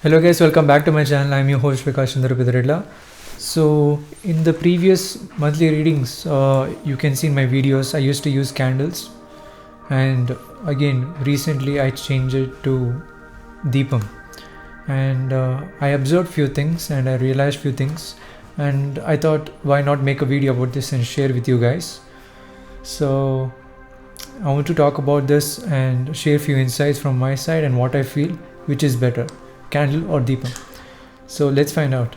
Hello guys, welcome back to my channel. I'm your host Vikas Chandra Pediredla. So in the previous monthly readings, you can see in my videos I used to use candles, and again recently I changed it to Deepam, and I observed few things and I realized few things, and I thought why not make a video about this and share with you guys. So I want to talk about this and share few insights from my side and what I feel which is better, candle or Deepam. So let's find out.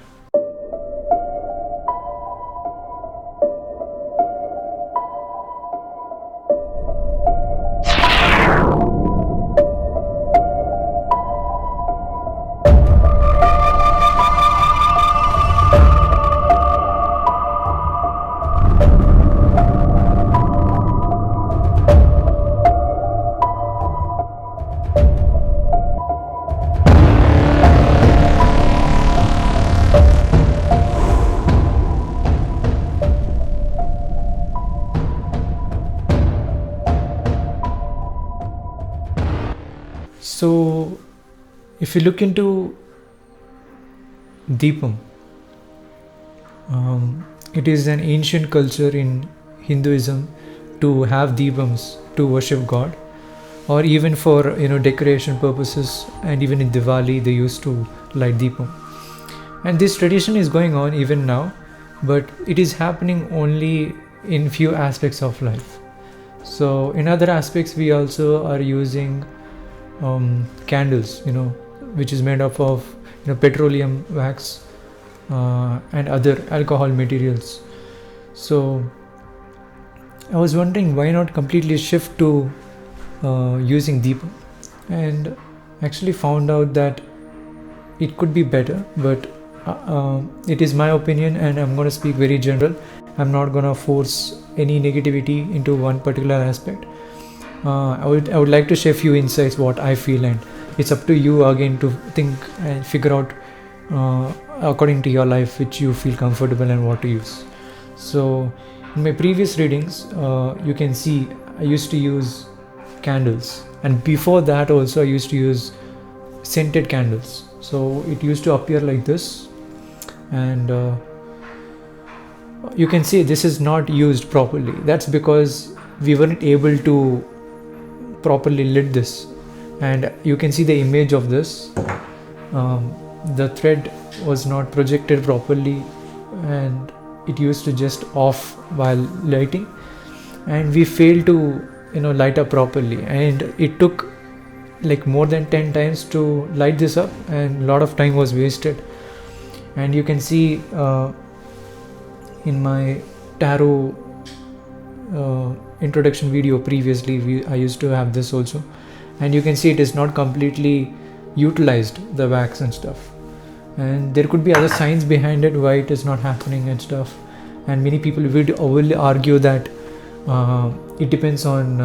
So if you look into Deepam, it is an ancient culture in Hinduism to have Deepams to worship God, or even for decoration purposes, and even in Diwali they used to light Deepam. And this tradition is going on even now, but it is happening only in few aspects of life. So in other aspects we also are using candles, which is made up of petroleum wax and other alcohol materials. So I was wondering why not completely shift to using Deepam, and actually found out that it could be better, but it is my opinion and I'm going to speak very general. I'm not going to force any negativity into one particular aspect. I would like to share few insights what I feel, and it's up to you again to think and figure out according to your life which you feel comfortable and what to use. So in my previous readings, you can see I used to use candles, and before that also I used to use scented candles. So it used to appear like this, and you can see this is not used properly. That's because we weren't able to properly lit this, and you can see the image of this. The thread was not projected properly, and it used to just off while lighting, and we failed to light up properly, and it took like more than 10 times to light this up, and a lot of time was wasted. And you can see in my tarot introduction video previously, I used to have this also, and you can see it is not completely utilized, the wax and stuff, and there could be other signs behind it why it is not happening and stuff. And many people will argue that it depends on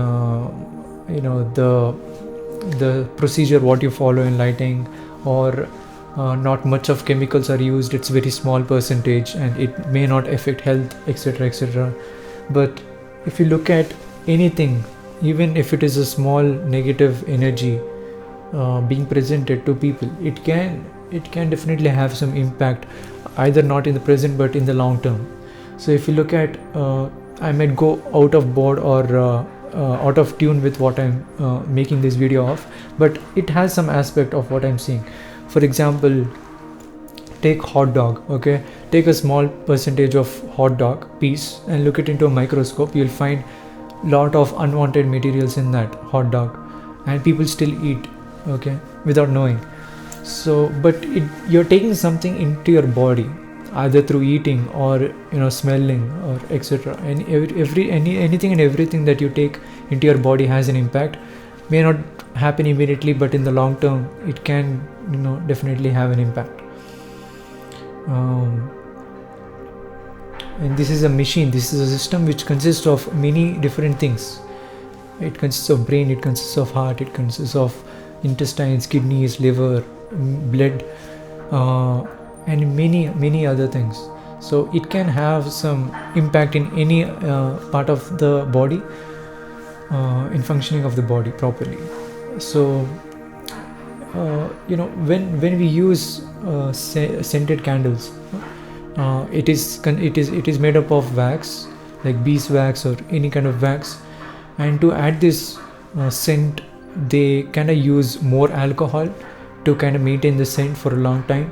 the procedure what you follow in lighting, or not much of chemicals are used, it's very small percentage and it may not affect health, etc, etc. But if you look at anything, even if it is a small negative energy being presented to people, it can definitely have some impact, either not in the present but in the long term. So if you look at I might go out of board or out of tune with what I'm making this video of, but it has some aspect of what I'm seeing. For example, take hot dog. Okay, take a small percentage of hot dog piece and look it into a microscope. You'll find lot of unwanted materials in that hot dog, and people still eat, okay, without knowing. So but you're taking something into your body, either through eating or smelling or etc, and anything and everything that you take into your body has an impact. May not happen immediately, but in the long term it can definitely have an impact. And this is a machine, this is a system which consists of many different things. It consists of brain, it consists of heart, it consists of intestines, kidneys, liver, blood, and many other things. So it can have some impact in any part of the body, in functioning of the body properly. So when we use scented candles, it is made up of wax, like beeswax or any kind of wax, and to add this scent, they kind of use more alcohol to kind of maintain the scent for a long time.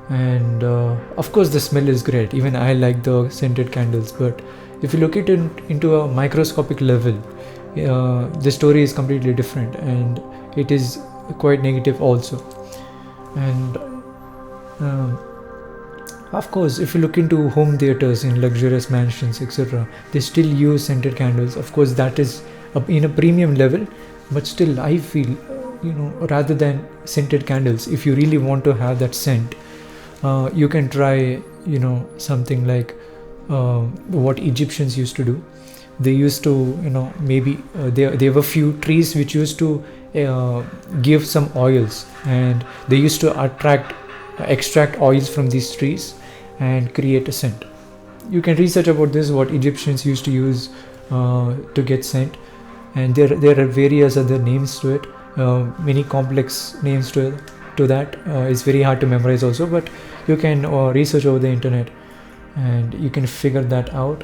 And of course the smell is great. Even I like the scented candles, but if you look at it into a microscopic level, the story is completely different, and it is quite negative also. And of course, if you look into home theaters in luxurious mansions, etc., they still use scented candles. Of course, that is in a premium level, but still I feel, rather than scented candles, if you really want to have that scent, you can try something like what Egyptians used to do. They used to maybe there were few trees which used to give some oils, and they used to extract oils from these trees and create a scent. You can research about this, what Egyptians used to use to get scent, and there are various other names to it, many complex names to that. It's very hard to memorize also, but you can research over the internet and you can figure that out.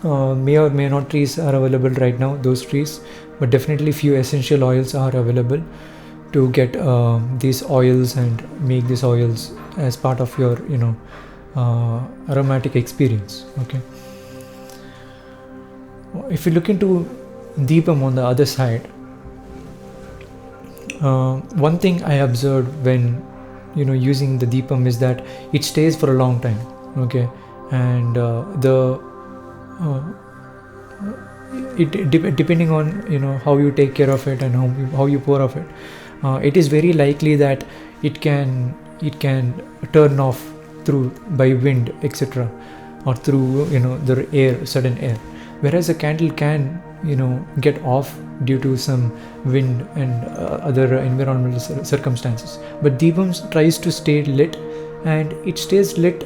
May or may not trees are available right now, those trees, but definitely few essential oils are available to get these oils and make these oils as part of your aromatic experience. Okay, if you look into Deepam on the other side, one thing I observed when using the Deepam is that it stays for a long time. Okay, and depending on how you take care of it and how you pour of it, it is very likely that it can turn off through by wind, etc., or through the air, sudden air, whereas a candle can get off due to some wind and other environmental circumstances. But Deepam tries to stay lit, and it stays lit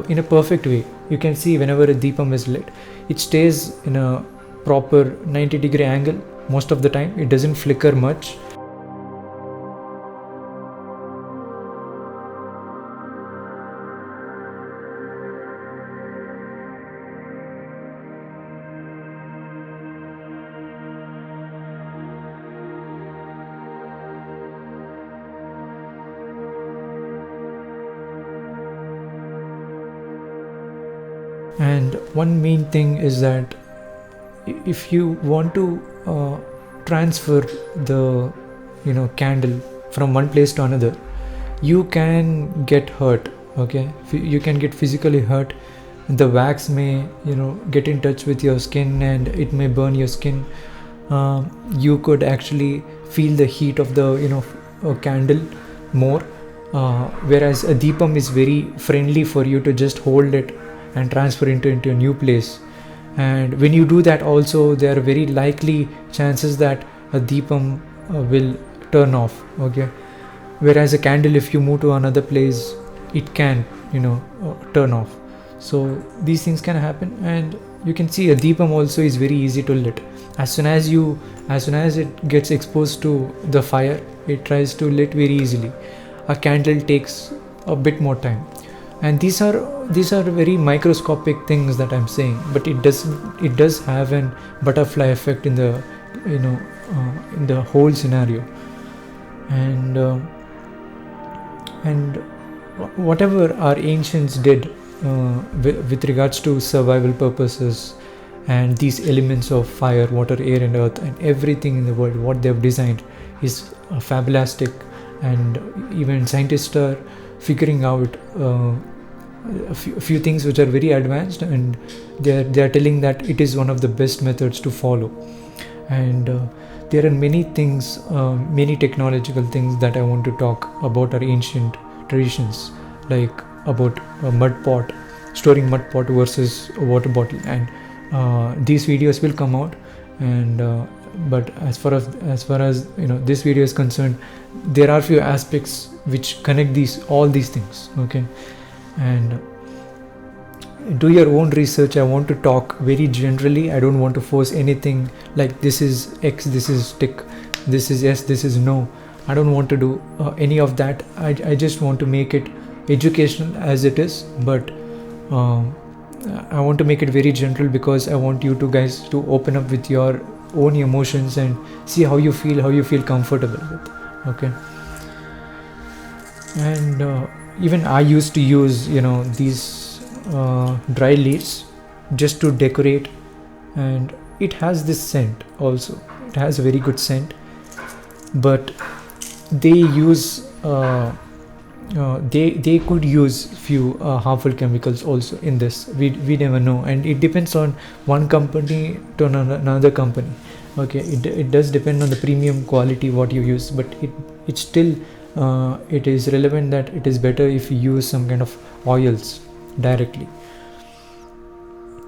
in a perfect way. You can see whenever a Deepam is lit, it stays in a proper 90-degree angle most of the time. It doesn't flicker much. And one main thing is that if you want to transfer the candle from one place to another, you can get hurt. Okay, you can get physically hurt. The wax may get in touch with your skin and it may burn your skin. You could actually feel the heat of the candle more, whereas a Deepam is very friendly for you to just hold it and transfer into a new place. And when you do that also, there are very likely chances that a Deepam will turn off. Okay, whereas a candle, if you move to another place, it can turn off. So these things can happen, and you can see a Deepam also is very easy to lit. As soon as it gets exposed to the fire, it tries to lit very easily. A candle takes a bit more time. And these are very microscopic things that I'm saying, but it does have an butterfly effect in the in the whole scenario. And whatever our ancients did with regards to survival purposes and these elements of fire, water, air and earth and everything in the world, what they've designed is fabulastic. And even scientists are figuring out a few things which are very advanced, and they are telling that it is one of the best methods to follow. And there are many things, many technological things that I want to talk about our ancient traditions, like about a mud pot, storing mud pot versus a water bottle, and these videos will come out. And but as far as this video is concerned, there are few aspects which connect all these things. Okay, and do your own research. I want to talk very generally. I don't want to force anything like this is X, this is tick, this is yes, this is no. I don't want to do any of that. I just want to make it educational as it is, but I want to make it very gentle, because I want you to guys to open up with your own emotions and see how you feel comfortable with. Okay. And even I used to use these dry leaves just to decorate, and it has this scent also. It has a very good scent, but they use they could use few harmful chemicals also in this. We never know, and it depends on one company to another company. Okay, it does depend on the premium quality what you use, but it still it is relevant that it is better if you use some kind of oils directly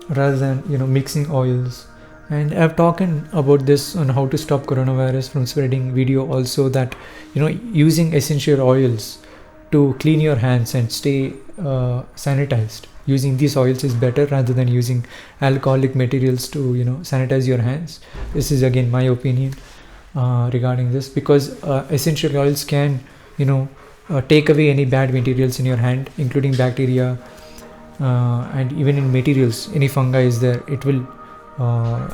rather than mixing oils. And I've talked about this on how to stop coronavirus from spreading video also, that using essential oils to clean your hands and stay sanitized. Using these oils is better rather than using alcoholic materials to sanitize your hands. This is again my opinion regarding this, because essential oils can take away any bad materials in your hand, including bacteria, and even in materials, any fungi is there, it will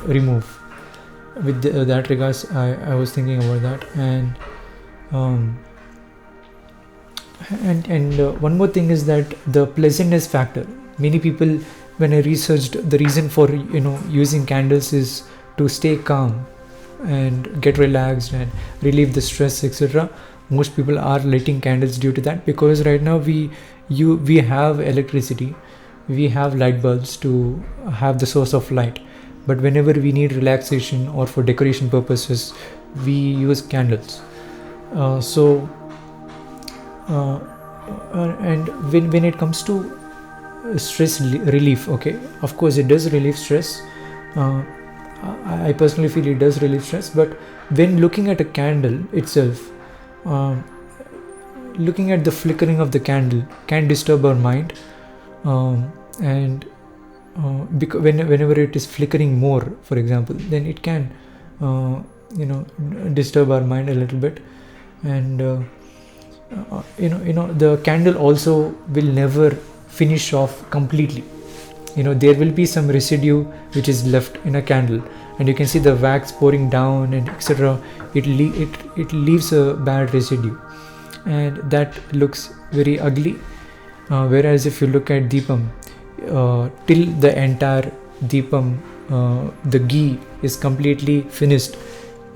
remove. With that regards, I was thinking about that. And one more thing is that the pleasantness factor. Many people, when I researched, the reason for using candles is to stay calm and get relaxed and relieve the stress, etc. Most people are lighting candles due to that, because right now we have electricity, we have light bulbs to have the source of light, but whenever we need relaxation or for decoration purposes, we use candles. And when it comes to stress relief, okay, of course it does relieve stress. I personally feel it does relieve stress, but when looking at a candle itself, looking at the flickering of the candle can disturb our mind, and because whenever it is flickering more, for example, then it can disturb our mind a little bit. And the candle also will never finish off completely. There will be some residue which is left in a candle, and you can see the wax pouring down and etc. It leaves a bad residue, and that looks very ugly. Whereas if you look at Deepam, till the entire Deepam, the ghee is completely finished,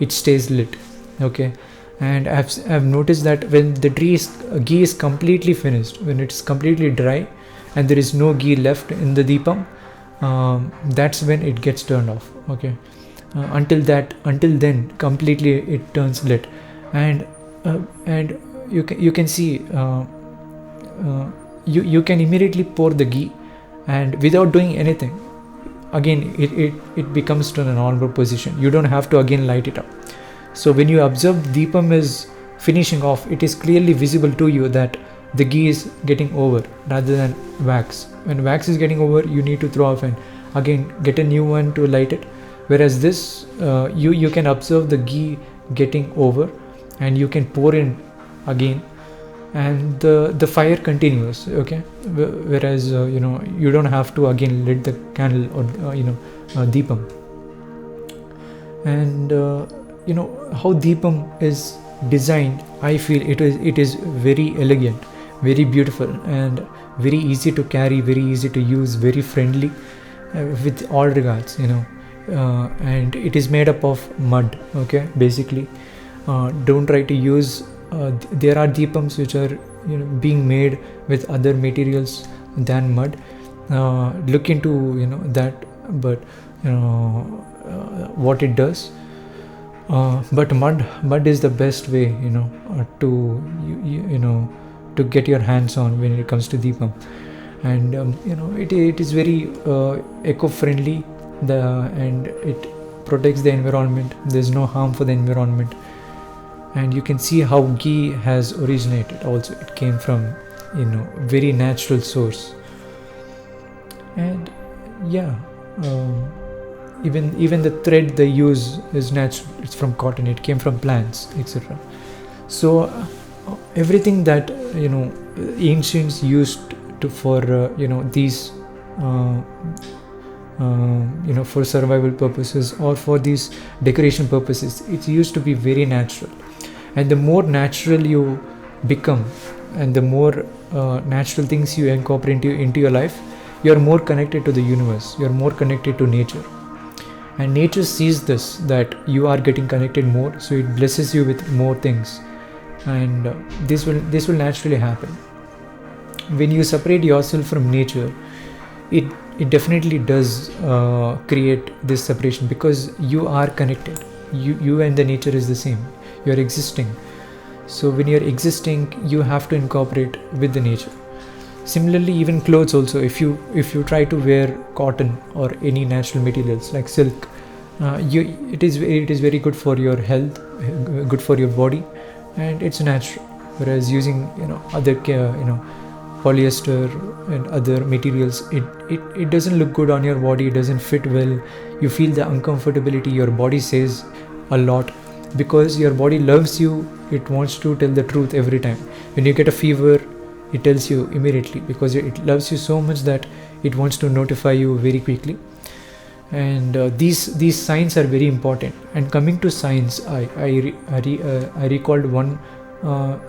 it stays lit. Okay. And I've noticed that when the ghee is completely finished, when it's completely dry and there is no ghee left in the Deepam, that's when it gets turned off. Okay. Until then completely it turns lit, and you can see you can immediately pour the ghee, and without doing anything, again it becomes to a normal position. You don't have to again light it up. So when you observe Deepam is finishing off, it is clearly visible to you that the ghee is getting over rather than wax. When wax is getting over, you need to throw off and again get a new one to light it. Whereas this, you can observe the ghee getting over, and you can pour in again, and the fire continues. Okay. Whereas you don't have to again lit the candle or Deepam. And how Deepam is designed, I feel it is very elegant, very beautiful, and very easy to carry, very easy to use, very friendly with all regards. And it is made up of mud. Okay, basically, don't try to use. There are Deepams which are being made with other materials than mud. Look into that, but what it does. But mud is the best way to get your hands on when it comes to Deepam. And it is very eco-friendly, and it protects the environment. There's no harm for the environment, and you can see how ghee has originated also. It came from very natural source. And even the thread they use is natural. It's from cotton, it came from plants, etc. So everything that ancients used to for these uh, for survival purposes or for these decoration purposes, it used to be very natural. And the more natural you become, and the more natural things you incorporate into your life, you're more connected to the universe, you're more connected to nature. And nature sees this, that you are getting connected more, so it blesses you with more things. And this will naturally happen. When you separate yourself from nature, it definitely does create this separation, because you are connected. You and the nature is the same. You're existing. So when you're existing, you have to incorporate with the nature. Similarly, even clothes also, if you try to wear cotton or any natural materials like silk, it is very good for your health, good for your body, and it's natural. Whereas using other polyester and other materials, it doesn't look good on your body, it doesn't fit well, you feel the uncomfortability. Your body says a lot, because your body loves you. It wants to tell the truth every time. When you get a fever, it tells you immediately, because it loves you so much that it wants to notify you very quickly. And these signs are very important. And coming to signs, I recalled one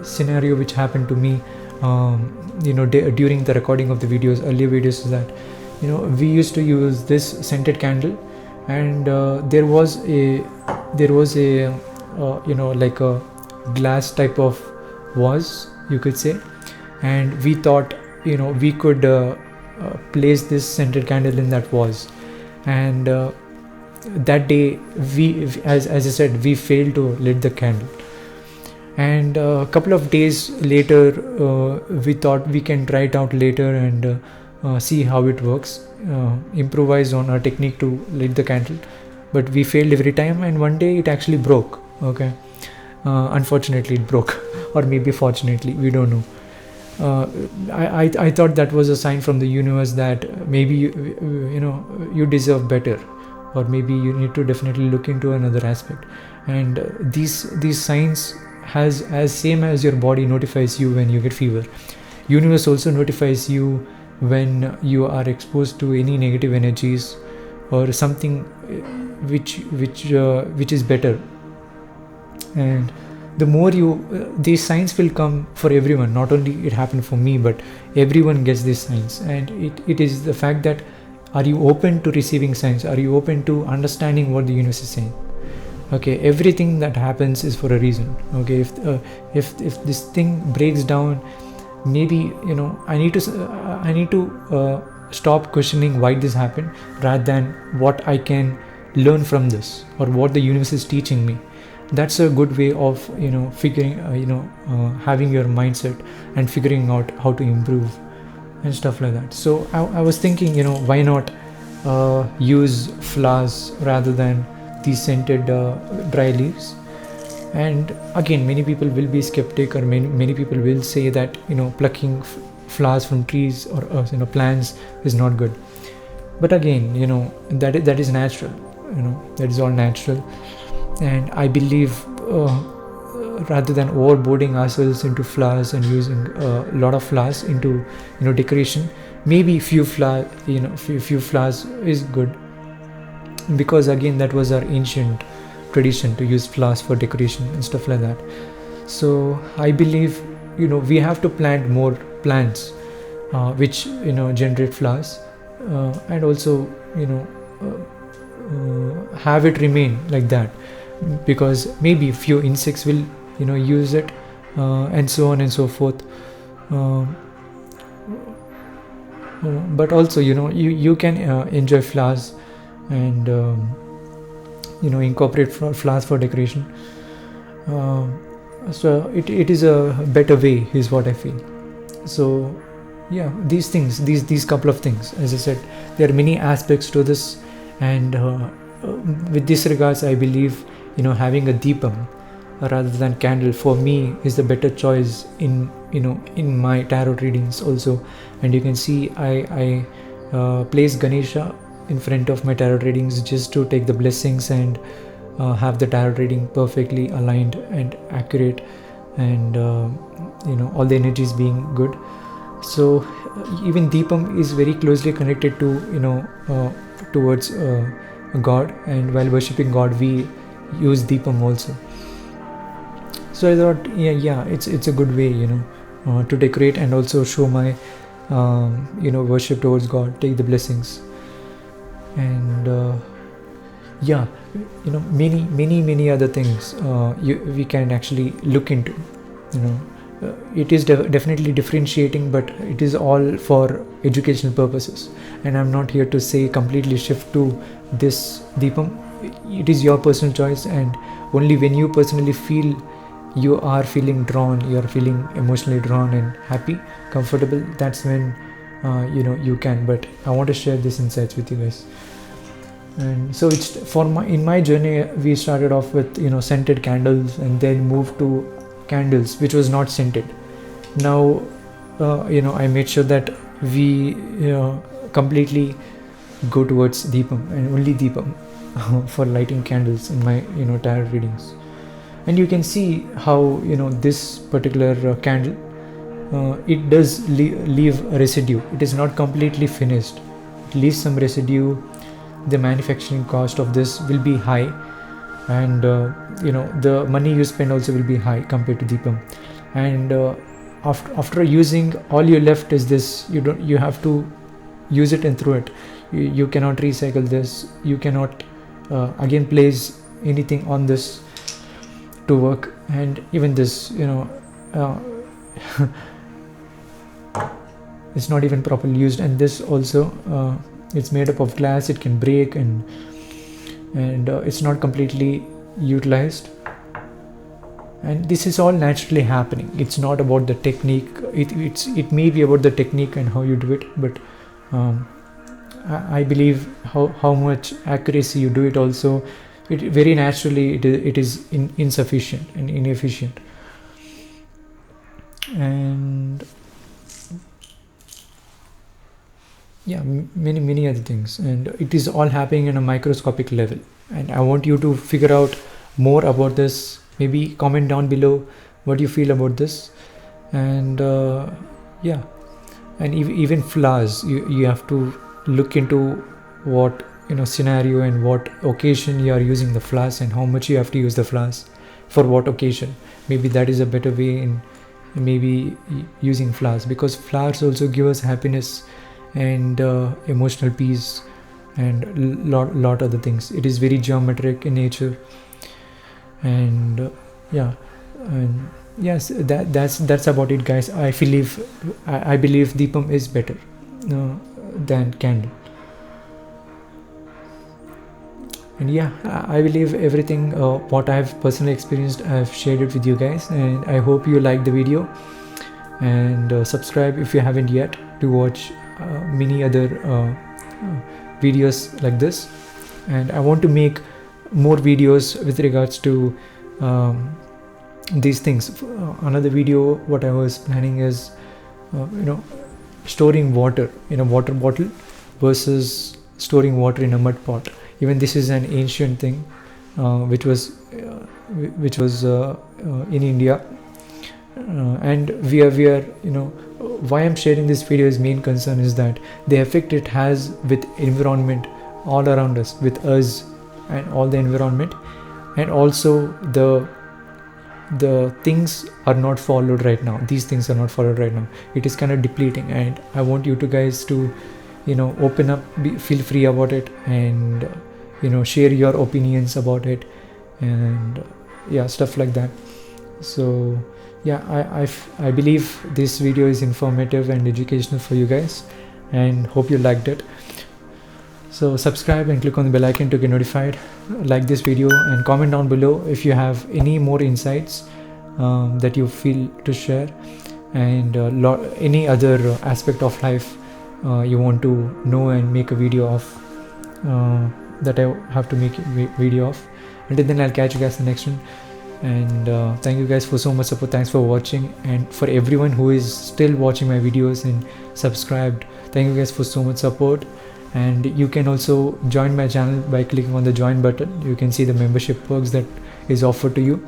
scenario which happened to me during the recording of the earlier videos, is that we used to use this scented candle, and there was a like a glass type of vase, you could say. And we thought we could place this scented candle in that vase. And that day, as I said, we failed to lit the candle. And a couple of days later, we thought we can try it out later and see how it works, improvise on our technique to lit the candle. But we failed every time, and one day it actually broke. Okay, unfortunately it broke, or maybe fortunately, we don't know. I thought that was a sign from the universe that maybe you deserve better, or maybe you need to definitely look into another aspect. And these signs has as same as your body notifies you when you get fever, universe also notifies you when you are exposed to any negative energies or something which is better. And the more these signs will come for everyone. Not only it happened for me, but everyone gets these signs. And it is the fact that, are you open to receiving signs? Are you open to understanding what the universe is saying? Okay, everything that happens is for a reason. Okay, if this thing breaks down, maybe I need to stop questioning why this happened, rather than what I can learn from this, or what the universe is teaching me. That's a good way of figuring having your mindset and figuring out how to improve and stuff like that. So I was thinking, why not use flowers rather than these scented dry leaves. And again, many people will be skeptic, or many people will say that plucking flowers from trees or plants is not good. But again, that is natural. That is all natural. And I believe rather than overboarding ourselves into flowers and using a lot of flowers into decoration, maybe few flowers is good, because again, that was our ancient tradition to use flowers for decoration and stuff like that. So I believe we have to plant more plants which generate flowers, and also have it remain like that, because maybe few insects will use it, and so on and so forth. But also you can enjoy flowers and incorporate flowers for decoration. So it is a better way, is what I feel. So yeah, these things, these couple of things, as I said, there are many aspects to this. And with this regards, I believe having a Deepam rather than candle, for me, is the better choice in my tarot readings also. And you can see I place Ganesha in front of my tarot readings, just to take the blessings and have the tarot reading perfectly aligned and accurate. and all the energies being good. So even Deepam is very closely connected to towards God, and while worshipping God we use Deepam also. So I thought it's a good way to decorate and also show my worship towards God, take the blessings. And many other things we can actually look into. It is definitely differentiating, but it is all for educational purposes, and I'm not here to say completely shift to this Deepam. It is your personal choice, and only when you personally feel you are feeling drawn, you are feeling emotionally drawn and happy, comfortable, that's when you can. But I want to share these insights with you guys. And so it's in my journey, we started off with scented candles, and then moved to candles which was not scented. Now I made sure that we completely go towards Deepam, and only Deepam for lighting candles in my tarot readings. And you can see how this particular candle, it does leave a residue. It is not completely finished, it leaves some residue. The manufacturing cost of this will be high, and the money you spend also will be high compared to Deepam. And after using, all you left is this. You have to use it and throw it. You cannot recycle this. You cannot again place anything on this to work. And even this it's not even properly used. And this also it's made up of glass. It can break, and it's not completely utilized. And this is all naturally happening. It's not about the technique. It may be about the technique and how you do it, but I believe how much accuracy you do it also, it very naturally it is insufficient and inefficient. And many other things, and it is all happening in a microscopic level. And I want you to figure out more about this. Maybe comment down below what you feel about this. And and even flowers, you have to look into what scenario and what occasion you are using the flowers, and how much you have to use the flowers for what occasion. Maybe that is a better way in maybe using flowers, because flowers also give us happiness and emotional peace and lot other things. It is very geometric in nature. And and yes, that's about it, guys. I believe Deepam is better than candle. And I believe everything what I have personally experienced, I have shared it with you guys, and I hope you like the video. And subscribe if you haven't yet, to watch many other videos like this. And I want to make more videos with regards to these things. Another video what I was planning is storing water in a water bottle versus storing water in a mud pot. Even this is an ancient thing which was in India. And we are why I'm sharing this video, is main concern is that the effect it has with environment all around us, with us and all the environment. And also the things are not followed right now. These things are not followed right now. It is kind of depleting, and I want you guys to open up, feel free about it, and share your opinions about it, and stuff like that. So I believe this video is informative and educational for you guys, and hope you liked it. So subscribe and click on the bell icon to get notified. Like this video and comment down below if you have any more insights that you feel to share, and any other aspect of life you want to know and make a video of, that I have to make a video of. Until then, I'll catch you guys in the next one. And thank you guys for so much support. Thanks for watching, and for everyone who is still watching my videos and subscribed, thank you guys for so much support. And you can also join my channel by clicking on the join button. You can see the membership perks that is offered to you.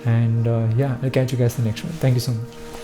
And yeah, I'll catch you guys in the next one. Thank you so much.